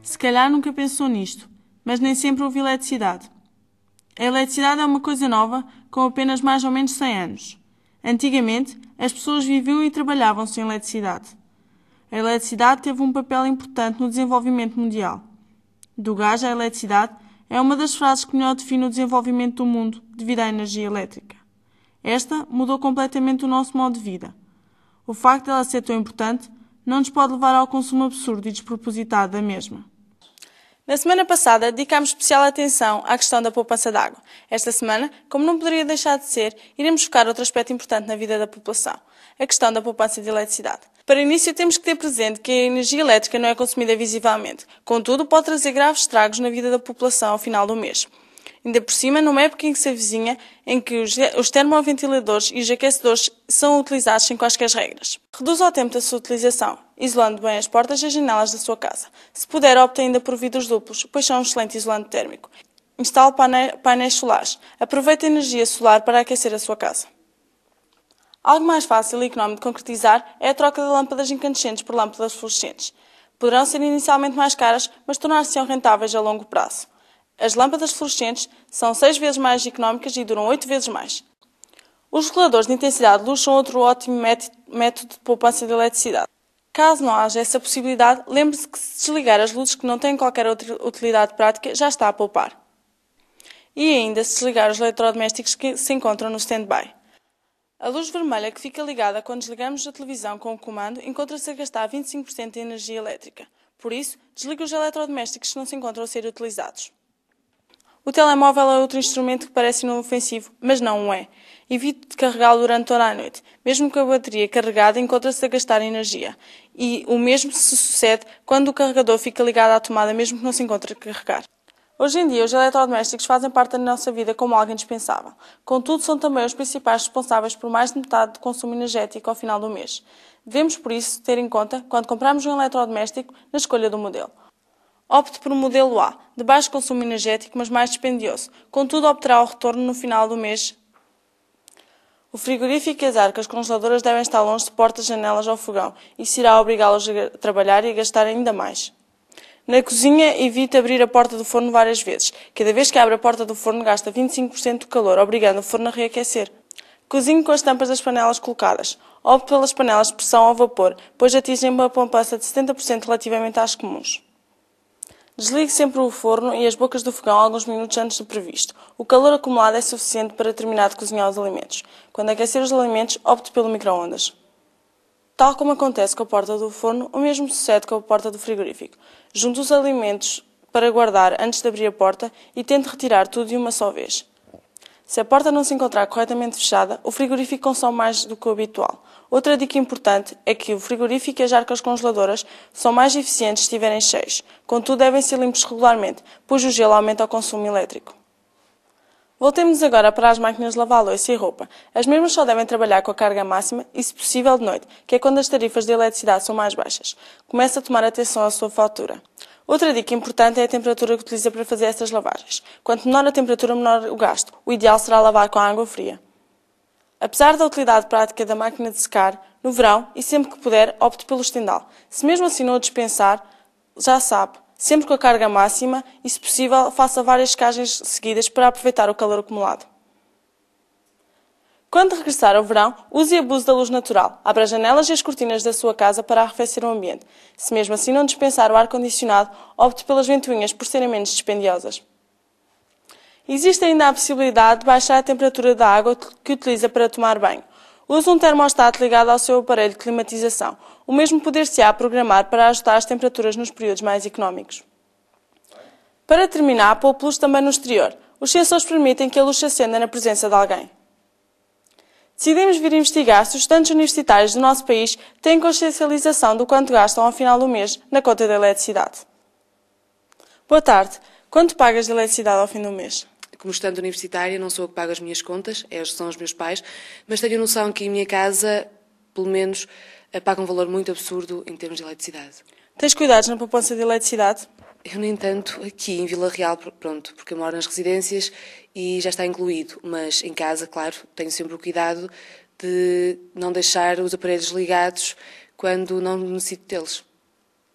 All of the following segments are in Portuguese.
Se calhar nunca pensou nisto, mas nem sempre houve eletricidade. A eletricidade é uma coisa nova, com apenas mais ou menos 100 anos. Antigamente, as pessoas viviam e trabalhavam sem eletricidade. A eletricidade teve um papel importante no desenvolvimento mundial. Do gás à eletricidade é uma das frases que melhor define o desenvolvimento do mundo devido à energia elétrica. Esta mudou completamente o nosso modo de vida. O facto de ela ser tão importante não nos pode levar ao consumo absurdo e despropositado da mesma. Na semana passada, dedicámos especial atenção à questão da poupança de água. Esta semana, como não poderia deixar de ser, iremos focar outro aspecto importante na vida da população, a questão da poupança de eletricidade. Para início, temos que ter presente que a energia elétrica não é consumida visivelmente, contudo, pode trazer graves estragos na vida da população ao final do mês. Ainda por cima, numa época em que se avizinha, em que os termoventiladores e os aquecedores são utilizados sem quaisquer regras. Reduza o tempo da sua utilização, isolando bem as portas e as janelas da sua casa. Se puder, opte ainda por vidros duplos, pois são um excelente isolante térmico. Instale painéis solares. Aproveite a energia solar para aquecer a sua casa. Algo mais fácil e económico de concretizar é a troca de lâmpadas incandescentes por lâmpadas fluorescentes. Poderão ser inicialmente mais caras, mas tornar-se-ão rentáveis a longo prazo. As lâmpadas fluorescentes são 6 vezes mais económicas e duram 8 vezes mais. Os reguladores de intensidade de luz são outro ótimo método de poupança de eletricidade. Caso não haja essa possibilidade, lembre-se que se desligar as luzes que não têm qualquer outra utilidade prática, já está a poupar. E ainda se desligar os eletrodomésticos que se encontram no stand-by. A luz vermelha que fica ligada quando desligamos a televisão com o comando encontra-se a gastar 25% de energia elétrica. Por isso, desligue os eletrodomésticos que não se encontram a ser utilizados. O telemóvel é outro instrumento que parece inofensivo, mas não o é. Evite de carregá-lo durante toda a noite. Mesmo com a bateria carregada, encontra-se a gastar energia. E o mesmo se sucede quando o carregador fica ligado à tomada, mesmo que não se encontre a carregar. Hoje em dia, os eletrodomésticos fazem parte da nossa vida como algo indispensável. Contudo, são também os principais responsáveis por mais de metade do consumo energético ao final do mês. Devemos, por isso, ter em conta, quando compramos um eletrodoméstico, na escolha do modelo. Opte por um modelo A, de baixo consumo energético, mas mais dispendioso. Contudo, obterá o retorno no final do mês. O frigorífico e as arcas congeladoras devem estar longe de portas, janelas ou fogão. Isso irá obrigá-los a trabalhar e a gastar ainda mais. Na cozinha, evite abrir a porta do forno várias vezes. Cada vez que abre a porta do forno, gasta 25% do calor, obrigando o forno a reaquecer. Cozinhe com as tampas das panelas colocadas. Opte pelas panelas de pressão ou vapor, pois atingem uma poupança de 70% relativamente às comuns. Desligue sempre o forno e as bocas do fogão alguns minutos antes do previsto. O calor acumulado é suficiente para terminar de cozinhar os alimentos. Quando aquecer os alimentos, opte pelo micro-ondas. Tal como acontece com a porta do forno, o mesmo sucede com a porta do frigorífico. Junte os alimentos para guardar antes de abrir a porta e tente retirar tudo de uma só vez. Se a porta não se encontrar corretamente fechada, o frigorífico consome mais do que o habitual. Outra dica importante é que o frigorífico e as arcas congeladoras são mais eficientes se estiverem cheios. Contudo, devem ser limpos regularmente, pois o gelo aumenta o consumo elétrico. Voltemos agora para as máquinas de lavar louça e roupa. As mesmas só devem trabalhar com a carga máxima e, se possível, de noite, que é quando as tarifas de eletricidade são mais baixas. Comece a tomar atenção à sua fatura. Outra dica importante é a temperatura que utiliza para fazer estas lavagens. Quanto menor a temperatura, menor o gasto. O ideal será lavar com água fria. Apesar da utilidade prática da máquina de secar, no verão, e sempre que puder, opte pelo estendal. Se mesmo assim não o dispensar, já sabe, sempre com a carga máxima e, se possível, faça várias secagens seguidas para aproveitar o calor acumulado. Quando regressar ao verão, use e abuse da luz natural. Abra as janelas e as cortinas da sua casa para arrefecer o ambiente. Se mesmo assim não dispensar o ar-condicionado, opte pelas ventoinhas por serem menos dispendiosas. Existe ainda a possibilidade de baixar a temperatura da água que utiliza para tomar banho. Use um termostato ligado ao seu aparelho de climatização. O mesmo poder-se-á programar para ajustar as temperaturas nos períodos mais económicos. Para terminar, poupe luz também no exterior. Os sensores permitem que a luz se acenda na presença de alguém. Decidimos vir investigar se os estudantes universitários do nosso país têm consciencialização do quanto gastam ao final do mês na conta da eletricidade. Boa tarde. Quanto pagas de eletricidade ao fim do mês? Como estudante universitária, não sou eu que pago as minhas contas, são os meus pais, mas tenho noção que em minha casa, pelo menos, paga um valor muito absurdo em termos de eletricidade. Tens cuidados na poupança de eletricidade? Eu, no entanto, aqui em Vila Real, pronto, porque eu moro nas residências e já está incluído, mas em casa, claro, tenho sempre o cuidado de não deixar os aparelhos ligados quando não necessito deles.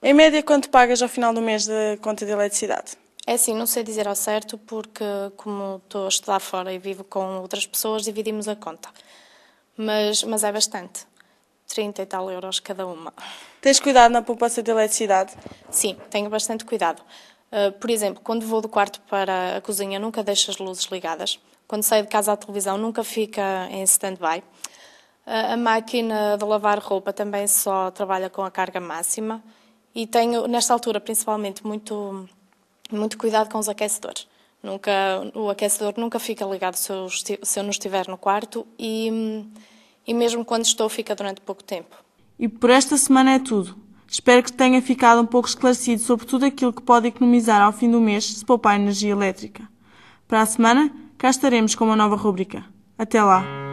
Em média, quanto pagas ao final do mês de conta de eletricidade? É assim, não sei dizer ao certo porque, como estou a estudar fora e vivo com outras pessoas, dividimos a conta. Mas é bastante. 30 e tal euros cada uma. Tens cuidado na poupança de eletricidade? Sim, tenho bastante cuidado. Por exemplo, quando vou do quarto para a cozinha, nunca deixo as luzes ligadas. Quando saio de casa, a televisão nunca fica em stand-by. A máquina de lavar roupa também só trabalha com a carga máxima. E tenho, nesta altura, principalmente, muito cuidado com os aquecedores. O aquecedor nunca fica ligado se eu não estiver no quarto e mesmo quando estou, fica durante pouco tempo. E por esta semana é tudo. Espero que tenha ficado um pouco esclarecido sobre tudo aquilo que pode economizar ao fim do mês se poupar energia elétrica. Para a semana, cá estaremos com uma nova rúbrica. Até lá!